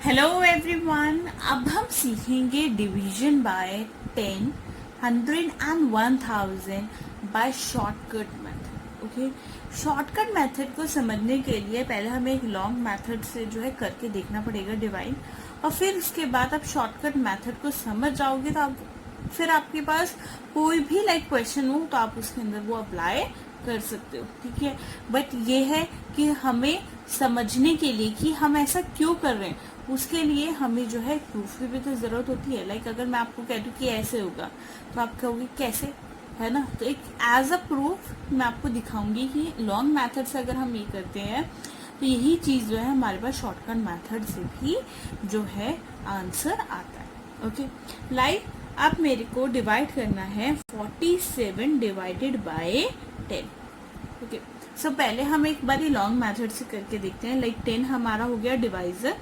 Hello everyone, अब हम सीखेंगे division bye 10, 100 and 1000 by shortcut method. Okay, shortcut method को समझने के लिए पहले हमें एक लॉन्ग मेथड से जो है करके देखना पड़ेगा डिवाइड, और फिर उसके बाद आप शॉर्टकट मेथड को समझ जाओगे तो आप फिर आपके पास कोई भी क्वेश्चन हो तो आप उसके अंदर वो अप्लाई कर सकते हो। ठीक है, बट ये है कि हमें समझने के लिए कि हम ऐसा क्यों कर रहे हैं, उसके लिए हमें जो है प्रूफ की भी तो जरूरत होती है। अगर मैं आपको कह दूं कि ऐसे होगा तो आप कहोगे कैसे, है ना। तो एक एज अ प्रूफ मैं आपको दिखाऊंगी कि लॉन्ग मेथड से अगर हम ये करते हैं तो यही चीज जो है हमारे पास शॉर्टकट मेथड से भी जो है आंसर आता है। ओके, आप मेरे को डिवाइड करना है 47 डिवाइडेड बाय 10। ओके, सो पहले हम एक बार लॉन्ग मेथड से करके देखते हैं। 10 हमारा हो गया डिवाइजर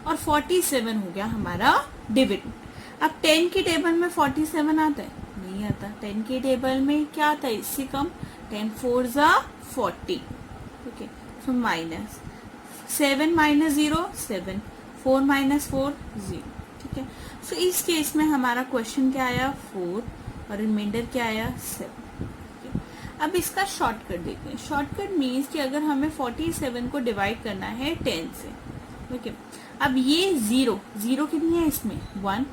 और 47 हो गया हमारा डिविडेंड। अब 10 की टेबल में 47 आता है? नहीं आता। 10 की टेबल में क्या आता है इससे कम? 10 4 जा 40। Okay, so minus 7 minus 0 7, 4 minus 4 0। ठीक है, सो इस केस में हमारा क्वेश्चन क्या आया? 4 और रिमाइंडर क्या आया? 7। अब इसका शॉर्टकट देखते हैं। शॉर्टकट मीन्स कि अगर हमें 47 को डिवाइड करना है 10 से, ओके, अब ये जीरो कितनी है इसमें? 1।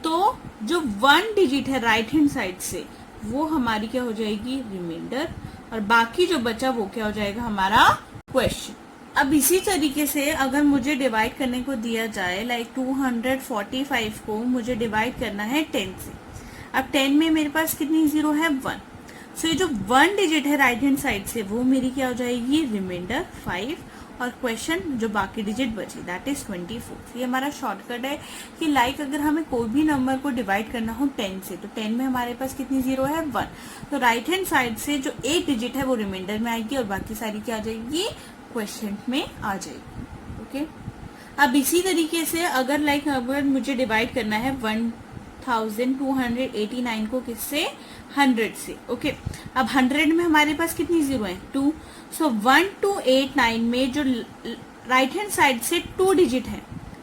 तो जो 1 डिजिट है राइट हैंड साइड से वो हमारी क्या हो जाएगी? रिमाइंडर, और बाकी जो बचा वो क्या हो जाएगा? हमारा क्वेश्चन। अब इसी तरीके से अगर मुझे डिवाइड करने को दिया जाए 245 को मुझे डिवाइड करना है 10 से। अब 10 में मेरे पास कितनी जीरो है? 1। सो ये जो 1 डिजिट है राइट हैंड साइड से वो मेरी क्या हो जाएगी? रिमाइंडर 5, और क्वेश्चन जो बाकी डिजिट बची दैट इज 24। ये हमारा शॉर्टकट है कि अगर हमें कोई भी नंबर को डिवाइड करना हो 10 से, तो 10 में हमारे पास कितनी जीरो है? 1। तो राइट हैंड साइड से जो 8 डिजिट है वो रिमाइंडर में आएगी और बाकी सारी क्या आ जाएगी? क्वेश्चन में आ जाएगी। ओके, अब इसी तरीके से अगर मुझे डिवाइड करना है 1289 को किससे? 100 से। ओके, अब 100 में हमारे पास कितनी जीरो है? 2। सो 1289 में जो राइट हैंड साइड से 2 डिजिट है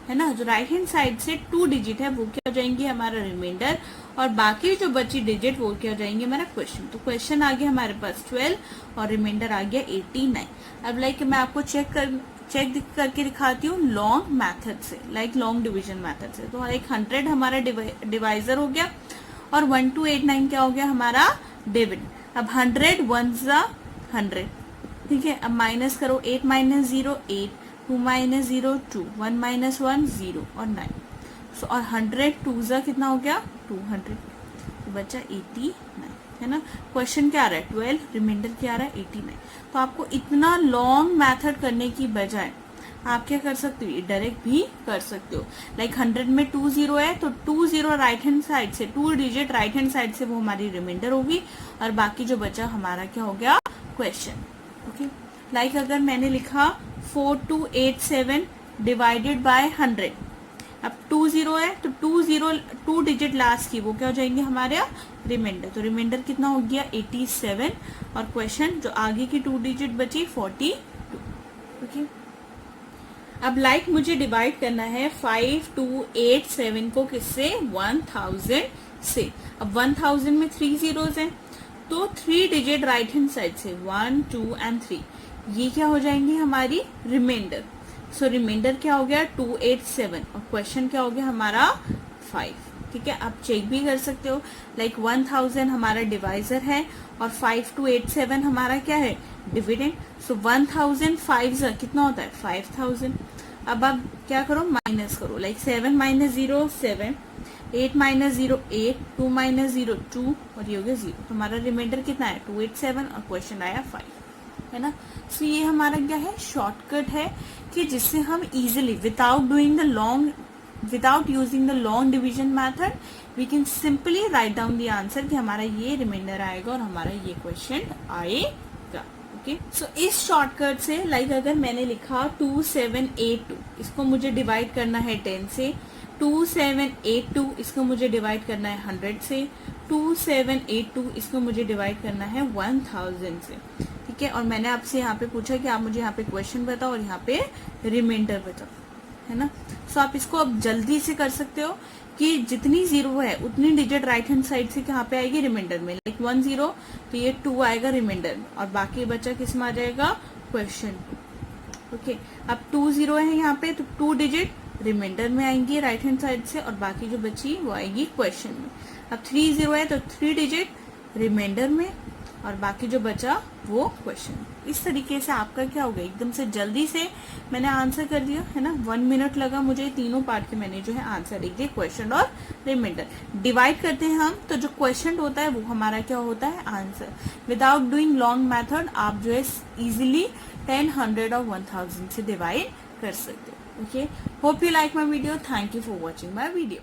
ना, जो राइट हैंड साइड से 2 डिजिट है वो क्या हो जाएंगे? हमारा रिमाइंडर, और बाकी जो बची डिजिट वो क्या हो जाएंगे? हमारा क्वेश्चन। तो क्वेश्चन आ गया हमारे पास 12 और रिमाइंडर आ गया 89। अब मैं आपको चेक करके दिखाती हूँ लॉन्ग मेथड से, लॉन्ग डिवीजन मेथड से। तो 100 हमारा डिवाइजर हो गया और 1289 क्या हो गया? हमारा डिविडेंड। अब 100 1 जा 100। ठीक है, अब माइनस करो, 8 माइनस 0 8, 2 माइनस 0 2, 1 माइनस 1 0 और 9। सो और 100 2 जा कितना हो गया? 200। तो बचा 89, है ना। क्वेश्चन क्या आ रहा है? 12, रिमाइंडर क्या आ रहा है? 89। तो आपको इतना लॉन्ग मेथड करने की बजाय आप क्या कर सकते हो? डायरेक्ट भी कर सकते हो। 100 में 2 जीरो है तो 2 जीरो राइट हैंड साइड से, 2 डिजिट राइट हैंड साइड से वो हमारी रिमाइंडर होगी, और बाकी जो बचा हमारा क्या हो गया? क्वेश्चन। ओके, अगर मैंने लिखा 4287 डिवाइडेड बाय 100। अब 2 जीरो है तो 2 डिजिट लास्ट की वो क्या हो जाएंगे? हमारे रिमाइंडर। तो रिमाइंडर कितना हो गया? 87, और क्वेश्चन जो आगे की 2 डिजिट बची 42। ओके, अब मुझे डिवाइड करना है 5287 को किससे? 1000 से। अब 1000 में 3 जीरोज हैं तो 3 डिजिट राइट हैंड साइड से 1 2 एंड 3 ये क्या हो जाएंगे? हमारी रिमाइंडर। सो रिमाइंडर क्या हो गया? 287, और क्वेश्चन क्या हो गया? हमारा 5। ठीक है, आप चेक भी कर सकते हो 1000 हमारा डिवाइजर है और 5287 हमारा क्या है? डिविडेंड। सो 1000 5 कितना होता है? 5000। अब आप क्या करो? माइनस करो, 7 माइनस 0 7, 8 माइनस 0 8, 2 माइनस 0 2, और ये हो गया 0। तो हमारा रिमाइंडर कितना है? 287, और क्वेश्चन आया 5, है ना। सो ये हमारा क्या है? शॉर्टकट है कि जिससे हम easily without using the long division method we can simply write down the answer कि हमारा ये रिमाइंडर आएगा और हमारा ये क्वेश्चन आएगा। ओके, सो इस शॉर्टकट से अगर मैंने लिखा 2782, इसको मुझे डिवाइड करना है 10 से। 2782 इसको मुझे डिवाइड करना है 100 से। 2782 इसको मुझे डिवाइड करना है 1000 से। ठीक है, और मैंने आपसे यहाँ पे पूछा कि आप मुझे यहाँ पे क्वेश्चन बताओ और यहाँ पे रिमाइंडर बताओ, है ना। सो आप इसको अब जल्दी से कर सकते हो कि जितनी जीरो है उतनी डिजिट राइट हैंड साइड से कहाँ पे आएगी, रिमाइंडर में। लाइक 1 0 तो ये 2 आएगा रिमाइंडर में, और बाकी बचा किस में आ जाएगा, क्वेश्चन। ओके, अब 2 0 है यहाँ पे, तो 2 डिजिट रिमाइंडर में आएंगी राइट हैंड साइड से, और बाकी जो बची वो आएगी क्वेश्चन में। अब 3 0 है तो 3 डिजिट रिमाइंडर में, और बाकी जो बचा वो क्वेश्चन। इस तरीके से आपका क्या होगा, एकदम से जल्दी से मैंने आंसर कर दिया, है ना। 1 मिनट लगा मुझे तीनों पार्ट के मैंने जो है आंसर लिख दिए, क्वेश्चन और रिमाइंडर। डिवाइड करते हैं हम, तो जो क्वेश्चन होता है वो हमारा क्या होता है, answer. Without doing long method आप जो है इजिली 10, 100 और 1000 से डिवाइड कर सकते हो। Okay, hope you like my video, thank you for watching my video.